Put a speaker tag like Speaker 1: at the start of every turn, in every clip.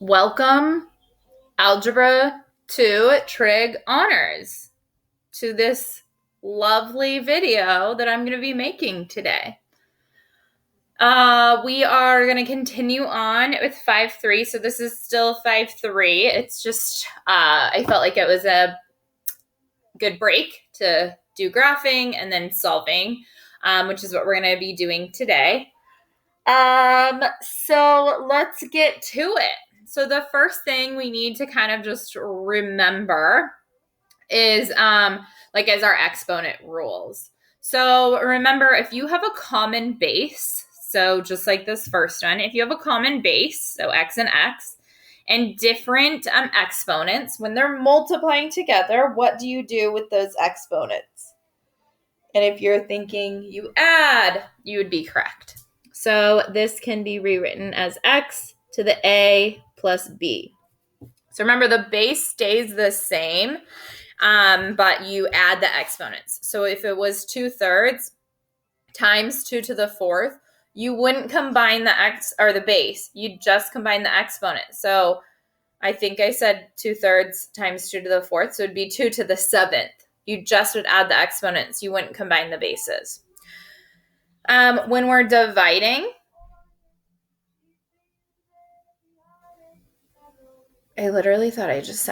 Speaker 1: Welcome, Algebra 2 Trig Honors, to this lovely video that I'm going to be making today. We are going to continue on with 5-3, so this is still 5-3. It's just, I felt like it was a good break to do graphing and then solving, which is what we're going to be doing today. So let's get to it. So the first thing we need to kind of just remember is as our exponent rules. So remember, if you have a common base, so just like this first one, if you have a common base, so x and different exponents, when they're multiplying together, what do you do with those exponents? And if you're thinking you add, you would be correct. So this can be rewritten as x to the a plus b. So remember, the base stays the same, but you add the exponents. So if it was 2/3 times 2 to the 4th, you wouldn't combine the x or the base. You'd just combine the exponent. So I think I said 2/3 times 2 to the 4th, so it'd be 2 to the 7th. You just would add the exponents. You wouldn't combine the bases. When we're dividing, I literally thought I just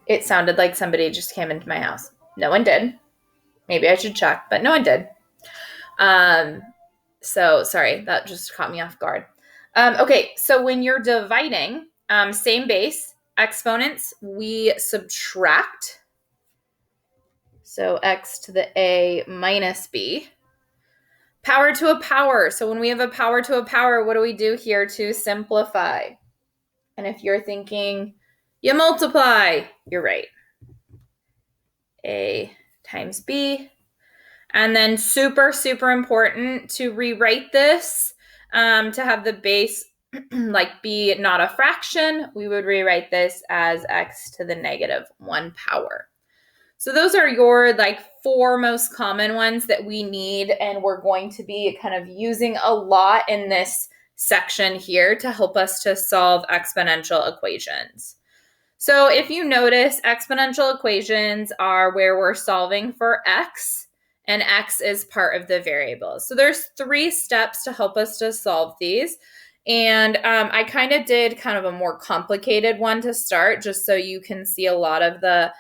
Speaker 1: it sounded like somebody just came into my house. No one did. Maybe I should check, but no one did. So sorry, that just caught me off guard. Okay, so when you're dividing, same base, exponents, we subtract. So x to the a minus b. Power to a power. So when we have a power to a power, what do we do here to simplify? And if you're thinking you multiply, you're right. A times b. And then super, super important to rewrite this to have the base be not a fraction. We would rewrite this as x to the -1 power. So those are your 4 most common ones that we need, and we're going to be kind of using a lot in this section here to help us to solve exponential equations. So if you notice, exponential equations are where we're solving for x, and x is part of the variables. So there's 3 steps to help us to solve these. And I kind of did a more complicated one to start, just so you can see a lot of the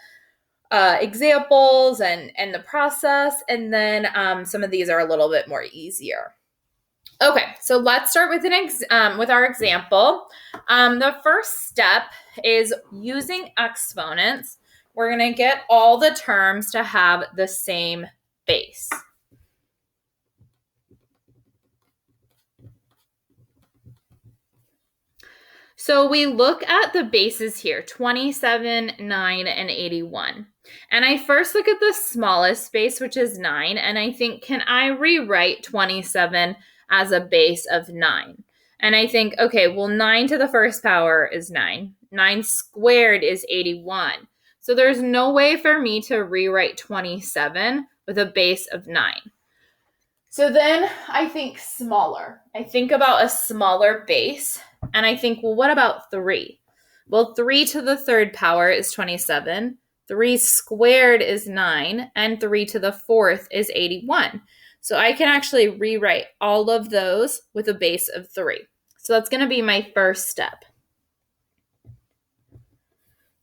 Speaker 1: examples and the process. And then some of these are a little bit more easier. Okay, so let's start with with our example. The first step is using exponents. We're going to get all the terms to have the same base. So we look at the bases here, 27, 9, and 81. And I first look at the smallest base, which is 9, and I think, can I rewrite 27 as a base of 9? And I think, okay, well, 9 to the first power is 9. 9 squared is 81. So there's no way for me to rewrite 27 with a base of 9. So then I think smaller. I think about a smaller base, and I think, well, what about 3? Well, 3 to the third power is 27. 3 squared is 9, and 3 to the fourth is 81. So I can actually rewrite all of those with a base of 3. So that's going to be my first step.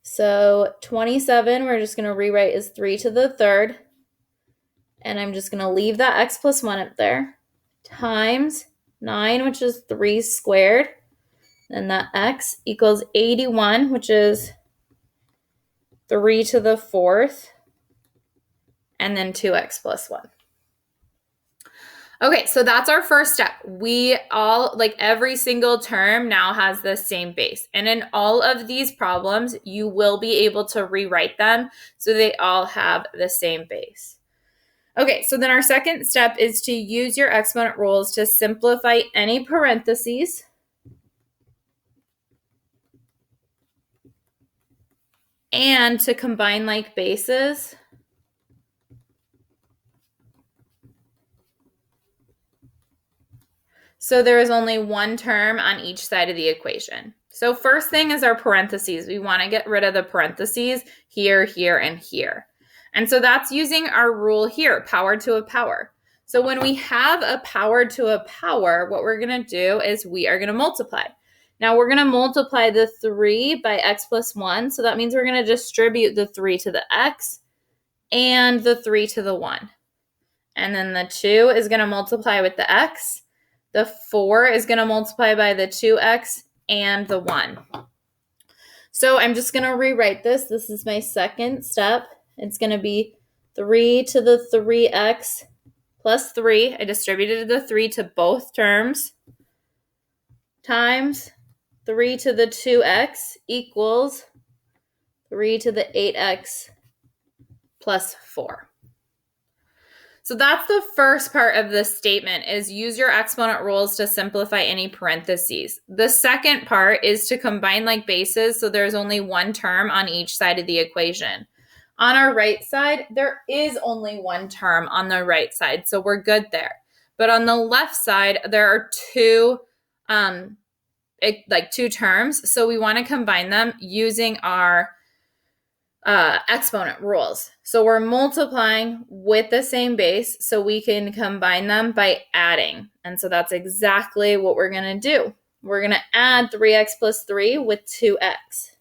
Speaker 1: So 27, we're just going to rewrite as 3 to the third. And I'm just going to leave that x plus 1 up there, times 9, which is 3 squared. Then that x equals 81, which is 3 to the fourth, and then 2x plus 1. Okay, so that's our first step. We all, every single term now has the same base. And in all of these problems, you will be able to rewrite them so they all have the same base. Okay, so then our second step is to use your exponent rules to simplify any parentheses. And to combine like bases. So there is only one term on each side of the equation. So first thing is our parentheses. We want to get rid of the parentheses here, here, and here. And so that's using our rule here, power to a power. So when we have a power to a power, what we're going to do is we are going to multiply. Now we're going to multiply the 3 by x plus 1. So that means we're going to distribute the 3 to the x and the 3 to the 1. And then the 2 is going to multiply with the x. The 4 is going to multiply by the 2x and the 1. So I'm just going to rewrite this. This is my second step. It's going to be 3 to the 3x plus 3. I distributed the 3 to both terms times 3 to the 2x equals 3 to the 8x plus 4. So that's the first part of this statement, is use your exponent rules to simplify any parentheses. The second part is to combine like bases, so there's only one term on each side of the equation. On our right side, there is only one term on the right side, so we're good there. But on the left side, there are two terms, so we want to combine them using our exponent rules. So we're multiplying with the same base, so we can combine them by adding. And so that's exactly what we're going to do. We're going to add 3x plus 3 with 2x.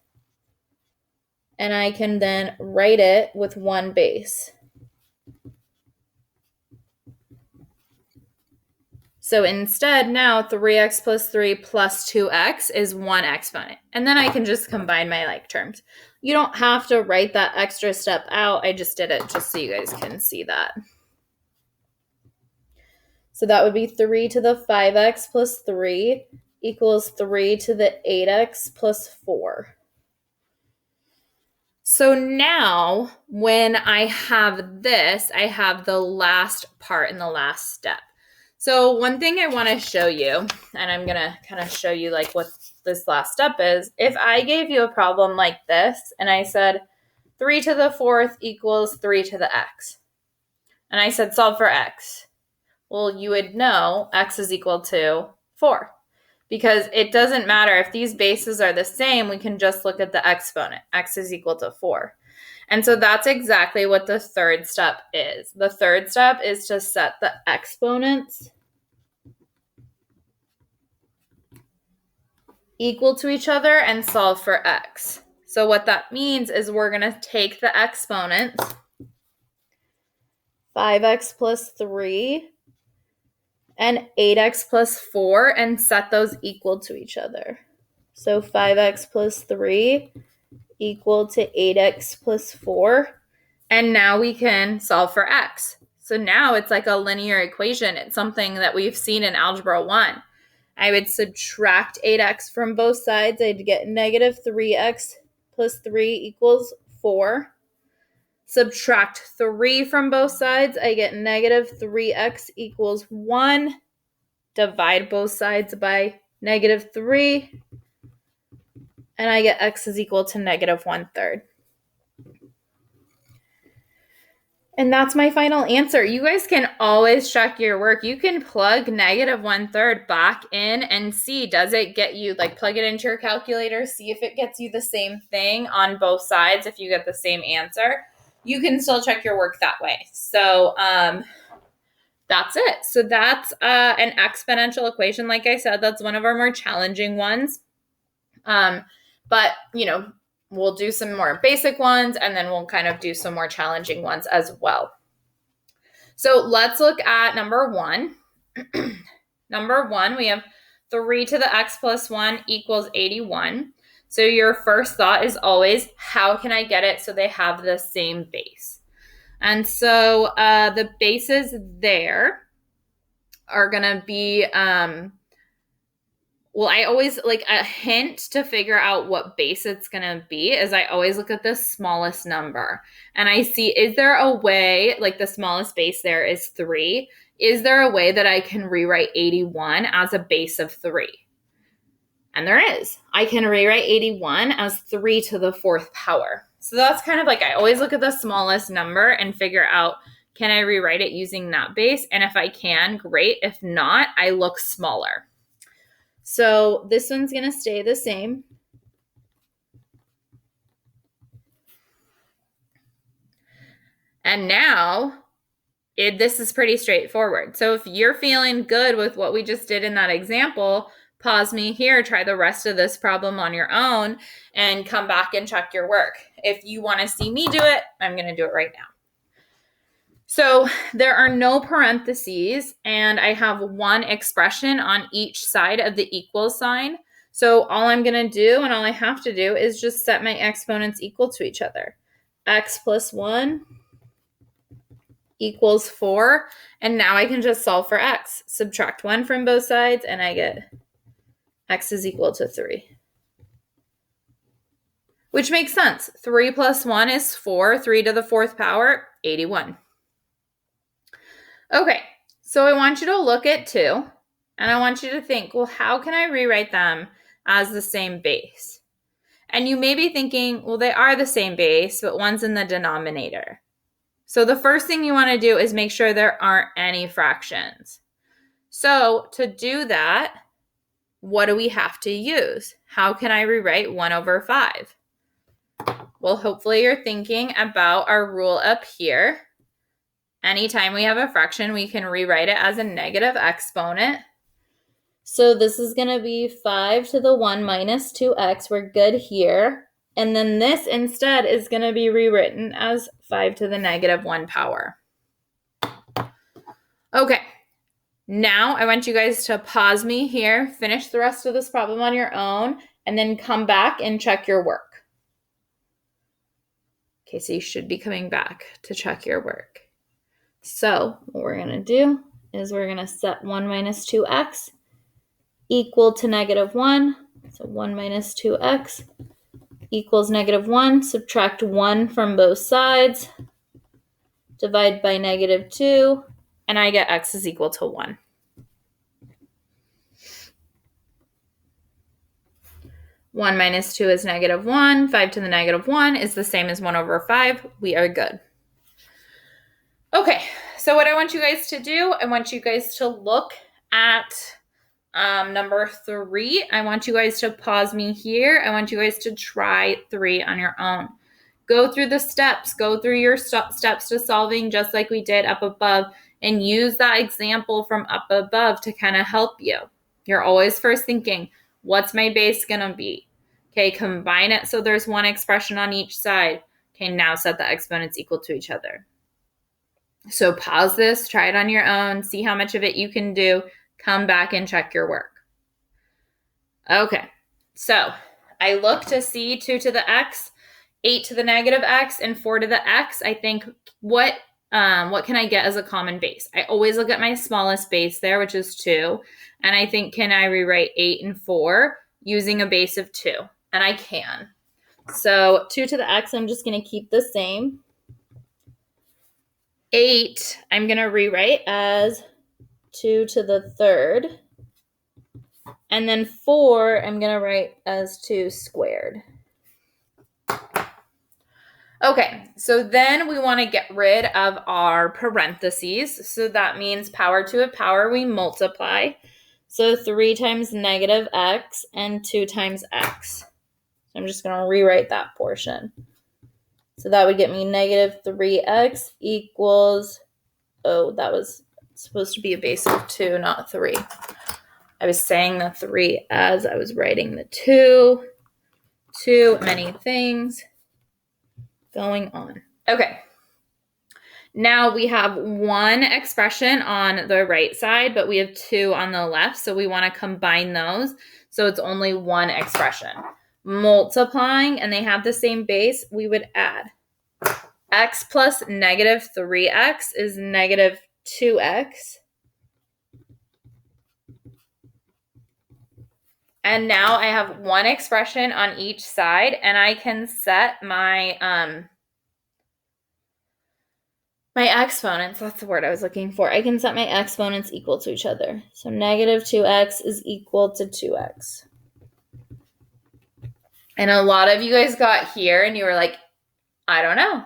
Speaker 1: And I can then write it with one base. So instead, now 3x plus 3 plus 2x is one exponent. And then I can just combine my like terms. You don't have to write that extra step out. I just did it just so you guys can see that. So that would be 3 to the 5x plus 3 equals 3 to the 8x plus 4. So now when I have this, I have the last part in the last step. So one thing I want to show you, and I'm going to kind of show you like what this last step is. If I gave you a problem like this and I said 3 to the 4th equals 3 to the x, and I said solve for x, well, you would know x is equal to 4, because it doesn't matter if these bases are the same. We can just look at the exponent. X is equal to 4. And so that's exactly what the third step is. The third step is to set the exponents equal to each other and solve for x. So what that means is we're going to take the exponents, 5x plus 3 and 8x plus 4, and set those equal to each other. So 5x plus 3 equal to 8x plus 4. And now we can solve for x. So now it's like a linear equation. It's something that we've seen in Algebra 1. I would subtract 8x from both sides. I'd get negative 3x plus 3 equals 4. Subtract 3 from both sides. I get negative 3x equals 1. Divide both sides by negative 3. And I get x is equal to negative 1/3. And that's my final answer. You guys can always check your work. You can plug negative 1/3 back in and see, does it get you, like plug it into your calculator, see if it gets you the same thing on both sides. If you get the same answer, you can still check your work that way. So that's it. So that's an exponential equation. Like I said, that's one of our more challenging ones. But, we'll do some more basic ones, and then we'll kind of do some more challenging ones as well. So let's look at number 1. Number 1, we have 3 to the x plus 1 equals 81. So your first thought is always, how can I get it so they have the same base? And so the bases there are going to be... I always like a hint to figure out what base it's going to be is I always look at the smallest number and I see, is there a way, like the smallest base there is 3. Is there a way that I can rewrite 81 as a base of 3? And there is. I can rewrite 81 as 3 to the 4th power. So that's kind of like, I always look at the smallest number and figure out, can I rewrite it using that base? And if I can, great. If not, I look smaller. So this one's going to stay the same. And now this is pretty straightforward. So if you're feeling good with what we just did in that example, pause me here, try the rest of this problem on your own, and come back and check your work. If you want to see me do it, I'm going to do it right now. So there are no parentheses, and I have one expression on each side of the equal sign. So all I'm going to do, and all I have to do, is just set my exponents equal to each other. X plus 1 equals 4, and now I can just solve for x. Subtract 1 from both sides, and I get x is equal to 3. Which makes sense. 3 plus 1 is 4. 3 to the 4th power, 81. Okay, so I want you to look at 2, and I want you to think, well, how can I rewrite them as the same base? And you may be thinking, well, they are the same base, but one's in the denominator. So the first thing you want to do is make sure there aren't any fractions. So to do that, what do we have to use? How can I rewrite 1 over 5? Well, hopefully you're thinking about our rule up here. Anytime we have a fraction, we can rewrite it as a negative exponent. So this is going to be 5 to the 1 minus 2x. We're good here. And then this instead is going to be rewritten as 5 to the negative 1 power. Okay, now I want you guys to pause me here, finish the rest of this problem on your own, and then come back and check your work. Okay, so you should be coming back to check your work. So what we're going to do is we're going to set 1 minus 2x equal to negative 1. So 1 minus 2x equals negative 1. Subtract 1 from both sides. Divide by negative 2. And I get x is equal to 1. One minus 2 is negative 1. 5 to the negative 1 is the same as 1 over 5. We are good. Okay, so what I want you guys to do, I want you guys to look at number 3. I want you guys to pause me here. I want you guys to try 3 on your own. Go through the steps. Go through your steps to solving just like we did up above, and use that example from up above to kind of help you. You're always first thinking, what's my base going to be? Okay, combine it so there's one expression on each side. Okay, now set the exponents equal to each other. So pause this, try it on your own, see how much of it you can do, come back and check your work. Okay, so I look to see 2 to the x, 8 to the negative x, and 4 to the x. I think what can I get as a common base? I always look at my smallest base there, which is 2, and I think, can I rewrite 8 and 4 using a base of 2? And I can. So 2 to the x, I'm just going to keep the same. 8, I'm going to rewrite as 2 to the 3rd. And then 4, I'm going to write as 2 squared. Okay, so then we want to get rid of our parentheses. So that means power to a power, we multiply. So 3 times negative x and 2 times x. So I'm just going to rewrite that portion. So that would get me negative 3x equals, oh, that was supposed to be a base of 2, not 3. I was saying the 3 as I was writing the 2. Too many things going on. Okay. Now we have one expression on the right side, but we have 2 on the left. So we want to combine those. So it's only one expression. Multiplying, and they have the same base, we would add. X plus negative 3x is negative 2x. And now I have one expression on each side, and I can set my my exponents, that's the word I was looking for. I can set my exponents equal to each other. So negative 2x is equal to 2x. And a lot of you guys got here and you were like, I don't know.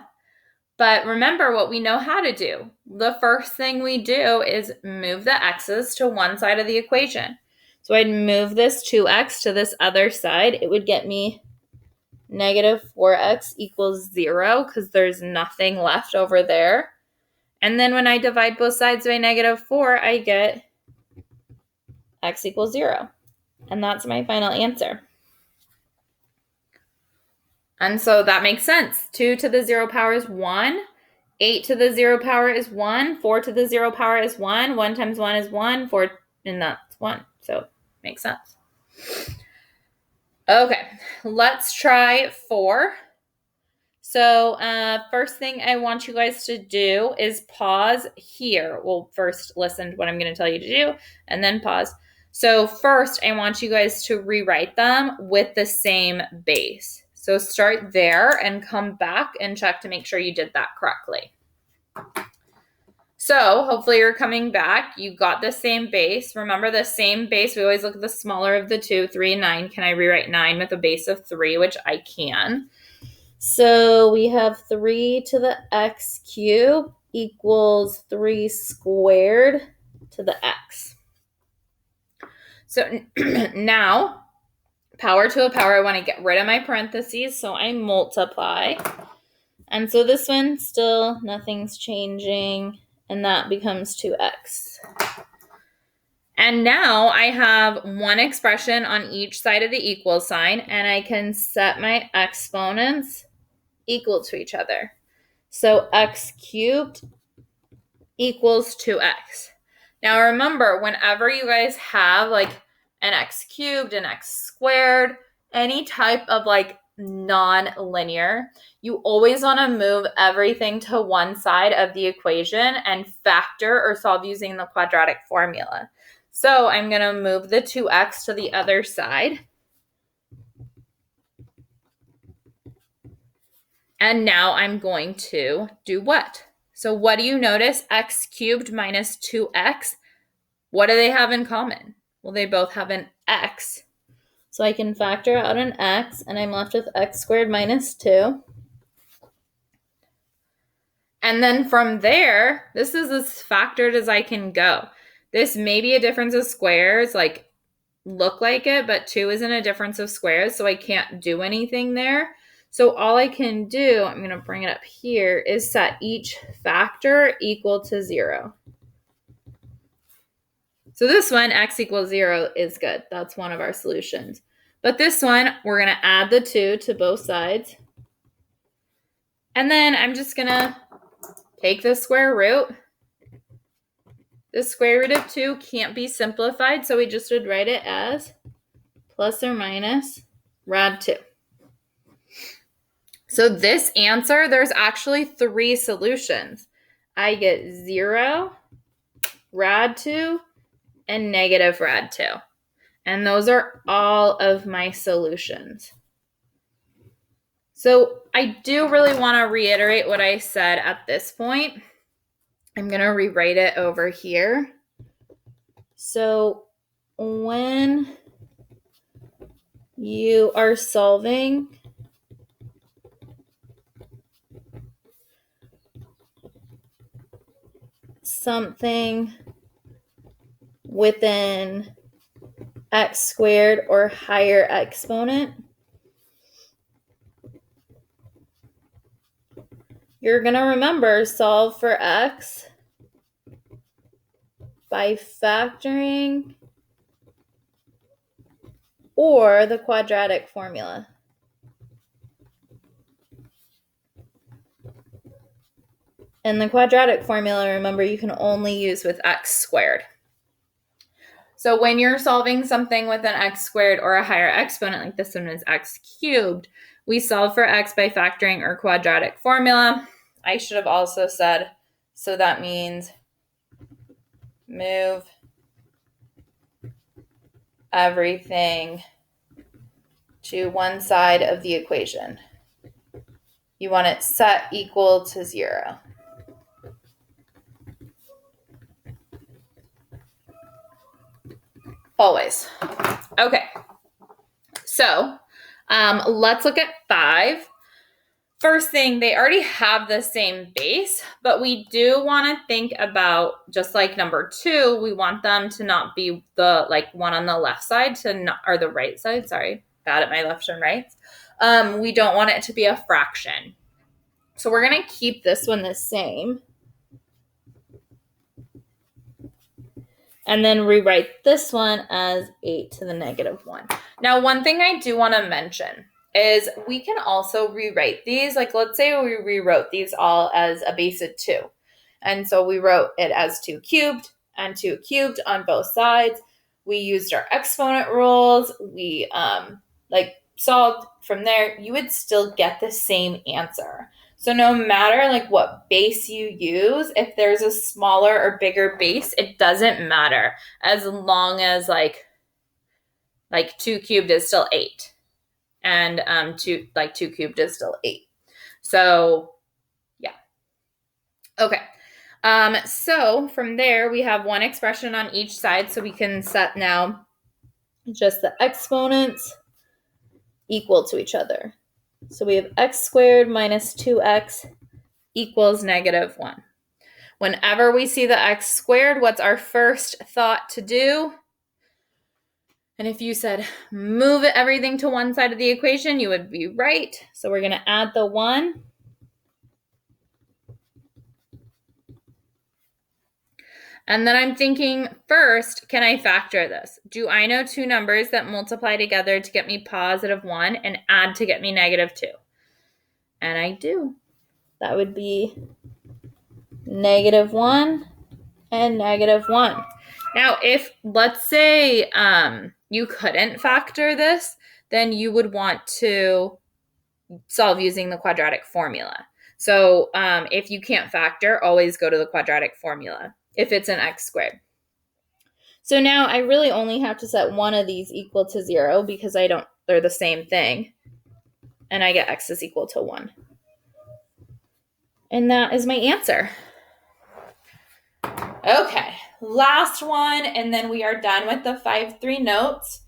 Speaker 1: But remember what we know how to do. The first thing we do is move the x's to one side of the equation. So I'd move this 2x to this other side. It would get me negative 4x equals 0 because there's nothing left over there. And then when I divide both sides by negative 4, I get x equals 0. And that's my final answer. And so that makes sense. 2 to the 0 power is 1. 8 to the 0 power is 1. 4 to the 0 power is 1. 1 times 1 is 1. 4, and that's 1. So makes sense. Okay, let's try 4. So first thing I want you guys to do is pause here. Well, first listen to what I'm going to tell you to do and then pause. So first I want you guys to rewrite them with the same base. So start there and come back and check to make sure you did that correctly. So hopefully you're coming back. You got the same base. Remember the same base. We always look at the smaller of the two, 3 and 9. Can I rewrite 9 with a base of 3, which I can. So we have 3 to the x cubed equals 3 squared to the x. So now, power to a power, I want to get rid of my parentheses, so I multiply. And so this one, still nothing's changing, and that becomes 2x. And now I have one expression on each side of the equal sign, and I can set my exponents equal to each other. So x cubed equals 2x. Now remember, whenever you guys have like an x cubed, an x squared, any type of like non-linear, you always want to move everything to one side of the equation and factor or solve using the quadratic formula. So I'm going to move the 2x to the other side. And now I'm going to do what? So what do you notice? X cubed minus 2x. What do they have in common? Well, they both have an x. So I can factor out an x, and I'm left with x squared minus 2. And then from there, this is as factored as I can go. This may be a difference of squares, like look like it, but 2 isn't a difference of squares, so I can't do anything there. So all I can do, I'm going to bring it up here, is set each factor equal to 0. So this one, x equals 0, is good. That's one of our solutions. But this one, we're going to add the 2 to both sides. And then I'm just going to take the square root. The square root of 2 can't be simplified, so we just would write it as plus or minus rad 2. So this answer, there's actually 3 solutions. I get 0, rad 2, and negative rad 2. And those are all of my solutions. So I do really want to reiterate what I said at this point. I'm going to rewrite it over here. So when you are solving something within x squared or higher exponent, you're going to remember solve for x by factoring or the quadratic formula. And the quadratic formula, remember, you can only use with x squared. So when you're solving something with an x squared or a higher exponent, like this one is x cubed, we solve for x by factoring or quadratic formula. I should have also said, so that means move everything to one side of the equation. You want it set equal to 0. Always. Okay. So let's look at 5. first thing, they already have the same base, but we do want to think about, just like number 2, we want them to not be the one on the left side or the right side. Sorry, bad at my left and right. We don't want it to be a fraction. So we're going to keep this one the same. And then rewrite this one as 8 to the negative 1. Now, one thing I do want to mention is we can also rewrite these. Like, let's say we rewrote these all as a base of 2. And so we wrote it as 2 cubed and 2 cubed on both sides. We used our exponent rules. We solved from there. You would still get the same answer. So no matter what base you use, if there's a smaller or bigger base, it doesn't matter, as long as 2 cubed is still 8, and 2 cubed is still 8. So yeah. Okay. So from there we have one expression on each side, so we can set now just the exponents equal to each other. So we have x squared minus 2x equals negative 1. Whenever we see the x squared, what's our first thought to do? And if you said move everything to one side of the equation, you would be right. So we're going to add the 1. And then I'm thinking, first, can I factor this? Do I know 2 numbers that multiply together to get me positive 1 and add to get me negative 2? And I do. That would be negative 1 and negative 1. Now, if, let's say, you couldn't factor this, then you would want to solve using the quadratic formula. So if you can't factor, always go to the quadratic formula if it's an x squared. So now I really only have to set one of these equal to 0 because they're the same thing. And I get x is equal to 1. And that is my answer. Okay, last one, and then we are done with the 5-3 notes.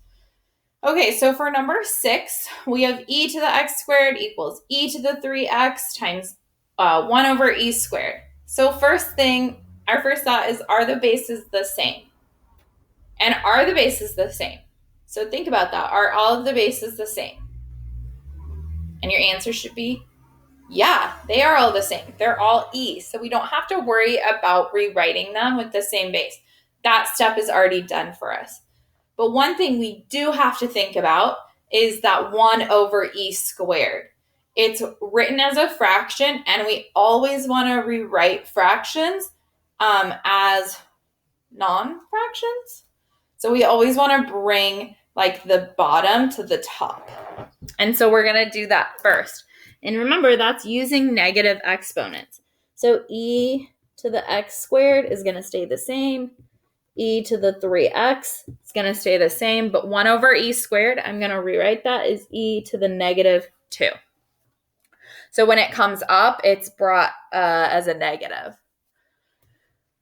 Speaker 1: Okay, so for number 6, we have e to the x squared equals e to the 3x times 1 over e squared. So first thing, our first thought is, are the bases the same? And are the bases the same? So think about that. Are all of the bases the same? And your answer should be, yeah, they are all the same. They're all e. So we don't have to worry about rewriting them with the same base. That step is already done for us. But one thing we do have to think about is that 1 over e squared. It's written as a fraction, and we always want to rewrite fractions as non-fractions. So we always want to bring the bottom to the top. And so we're going to do that first. And remember, that's using negative exponents. So e to the x squared is going to stay the same. E to the 3x is going to stay the same. But 1 over e squared, I'm going to rewrite that as e to the negative 2. So when it comes up, it's brought as a negative.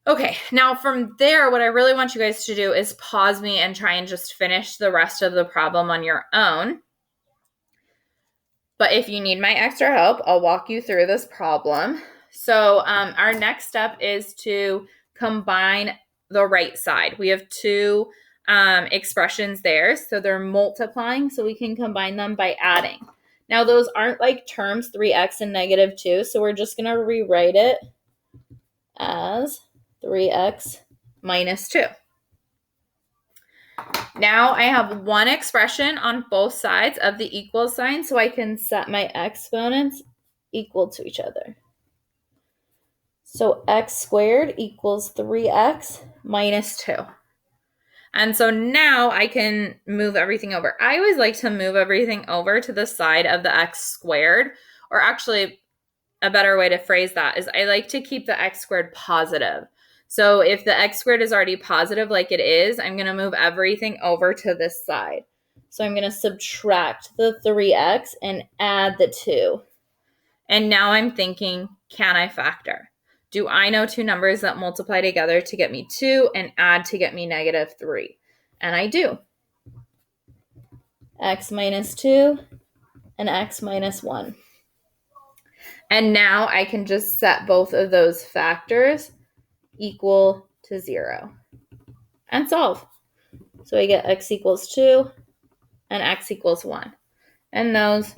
Speaker 1: Okay, now from there, what I really want you guys to do is pause me and try and just finish the rest of the problem on your own. But if you need my extra help, I'll walk you through this problem. So our next step is to combine the right side. We have 2 expressions there, so they're multiplying, so we can combine them by adding. Now, those aren't terms, 3x and negative 2, so we're just going to rewrite it as 3x minus 2. Now I have one expression on both sides of the equal sign, so I can set my exponents equal to each other. So x squared equals 3x minus 2. And so now I can move everything over. I always like to move everything over to the side of the x squared, or actually a better way to phrase that is I like to keep the x squared positive. So if the x squared is already positive like it is, I'm going to move everything over to this side. So I'm going to subtract the 3x and add the 2. And now I'm thinking, can I factor? Do I know 2 numbers that multiply together to get me 2 and add to get me negative 3? And I do. X minus 2 and x minus 1. And now I can just set both of those factors equal to 0 and solve. So I get x equals 2 and x equals 1. And those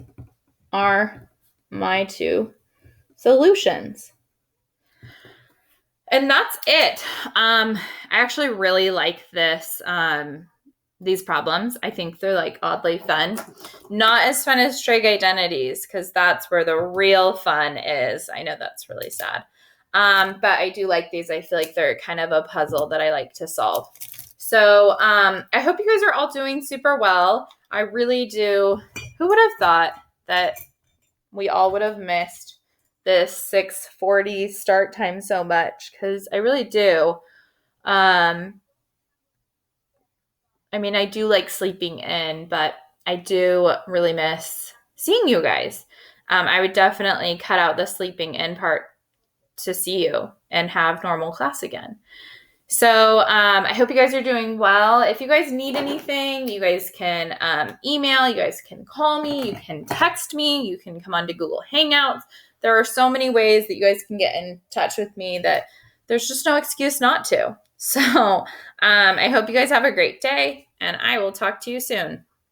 Speaker 1: are my two solutions. And that's it. I actually really like these problems. I think they're like oddly fun. Not as fun as trig identities, because that's where the real fun is. I know that's really sad. But I do like these. I feel like they're kind of a puzzle that I like to solve. So I hope you guys are all doing super well. I really do. Who would have thought that we all would have missed this 6:40 start time so much? Because I really do. I mean, I do like sleeping in, but I do really miss seeing you guys. I would definitely cut out the sleeping in part to see you and have normal class again. So I hope you guys are doing well. If you guys need anything, you guys can email, you guys can call me, you can text me, you can come on to Google Hangouts. There are so many ways that you guys can get in touch with me that there's just no excuse not to. So I hope you guys have a great day, and I will talk to you soon.